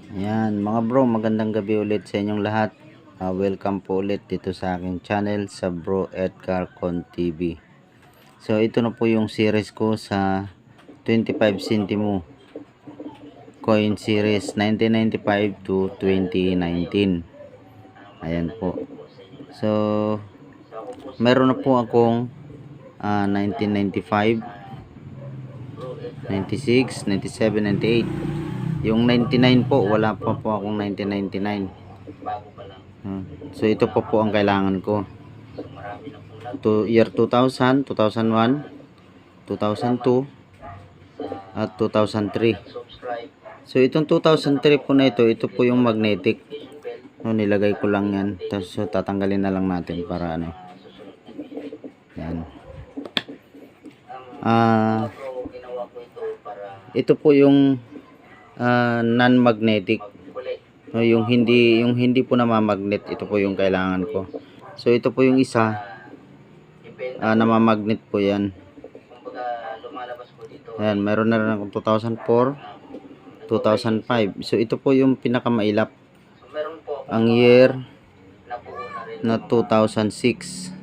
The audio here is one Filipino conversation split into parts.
Ayan, mga bro, magandang gabi ulit sa inyong lahat. Welcome po ulit dito sa aking channel sa Bro Edgar Con TV. So, ito na po yung series ko sa 25 centimo coin series 1995 to 2019. Ayan po. So, meron na po akong 1995, 96, 97, 98. Yung 99 po, wala pa po akong 1999. So ito pa po ang kailangan ko. Year 2000, 2001, 2002 at 2003. So itong 2003 po na ito po yung magnetic. So, nilagay ko lang yan. Tapos so, tatanggalin na lang natin para ano. Yan. Ito po yung non-magnetic. So, yung hindi po namamagnet, ito po yung kailangan ko. So ito po yung isa namamagnet po yan. Ayan, meron na rin akong 2004, 2005. So ito po yung pinakamailap. Ang year na 2006.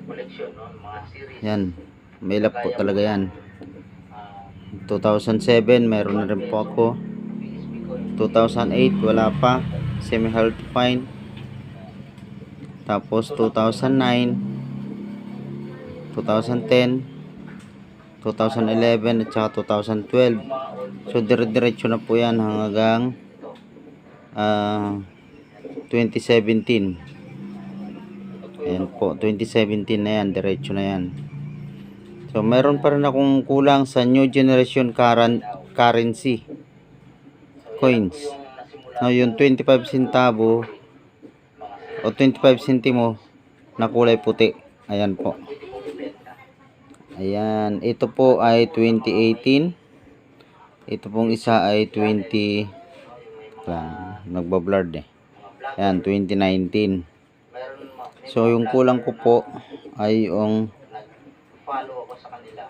Yan, mailap po talaga yan. 2007 meron na rin po ako. 2008 wala pa, semi hard to find. Tapos 2009, 2010, 2011 at saka 2012. So dire-diretso na po yan hanggang 2017. Ayan po, 2017 na yan, diretso na yan. So meron pa rin akong kulang sa new generation currency coins. No, yung 25 centavo o 25 centimo na kulay puti. Ayan po. Ayan, ito po ay 2018. Ito pong isa ay 20 nagbablurred eh. Ayan, 2019. So yung kulang ko po ay yung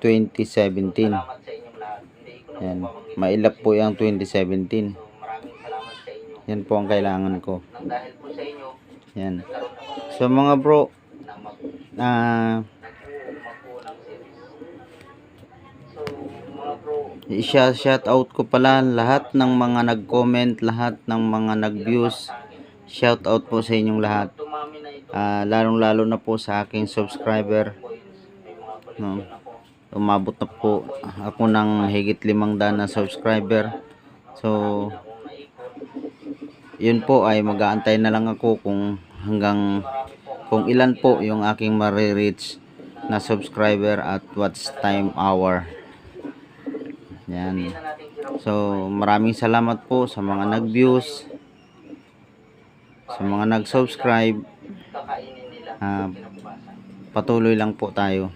2017. Ayan, mailap po yung 2017. Yan po ang kailangan ko. Yan. So mga bro, shout out ko pala lahat ng mga nag-comment, lahat ng mga nag-views. Shout out po sa inyong lahat. Lalong lalo na po sa aking subscriber. No. Umabot na po ako ng higit 500 na subscriber. So yun po ay mag-aantay na lang ako kung ilan po yung aking ma-reach na subscriber at watch time hour. Yan. So maraming salamat po sa mga nag-views, sa mga nag-subscribe. Patuloy lang po tayo.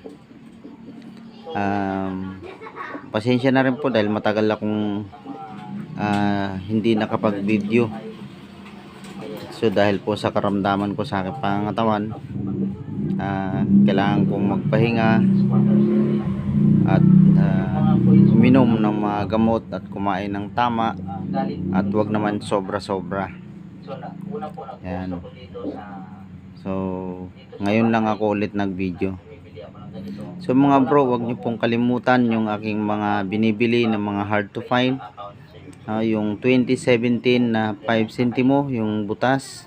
Pasensya na rin po dahil matagal akong hindi nakapag-video. So dahil po sa karamdaman ko sa aking pangangatawan, kailangan kong magpahinga at uminom ng mga gamot at kumain ng tama at wag naman sobra-sobra. Yan. So ngayon lang ako ulit nag-video. So mga bro, wag niyo pong kalimutan yung aking mga binibili ng mga hard to find. Yung 2017 na 5 centimo yung butas,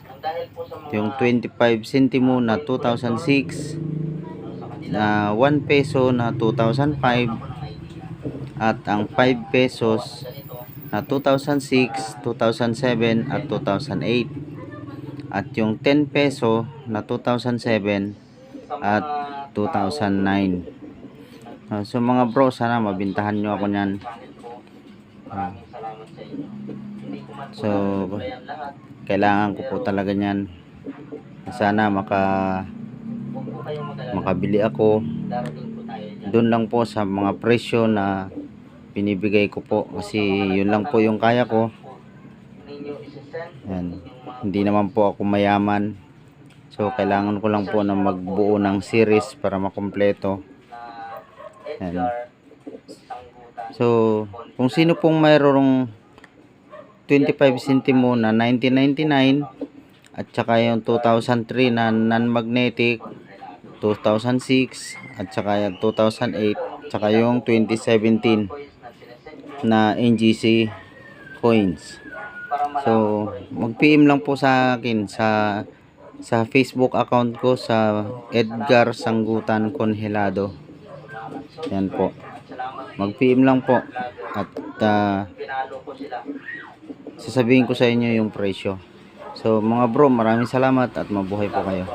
yung 25 centimo na 2006, na 1 peso na 2005, at ang 5 pesos na 2006, 2007 at 2008, at yung 10 peso na 2007 at 2009. So mga bro, sana mabintahan nyo ako nyan. So kailangan ko po talaga nyan. Sana makabili ako doon lang po sa mga presyo na binibigay ko po, kasi yun lang po yung kaya ko. Yan. Hindi naman po ako mayaman, so kailangan ko lang po na magbuo ng series para makumpleto. Yan. So kung sino pong mayroong 25 centimo na 1999 at saka yung 2003 na non-magnetic, 2006 at saka yung 2008, saka yung 2017 na NGC coins. So mag-PM lang po sa akin sa Facebook account ko sa Edgar Sanggutan Conhelado. Yan po. Mag-PM lang po at sasabihin ko sa inyo yung presyo. So mga bro, maraming salamat at mabuhay po kayo.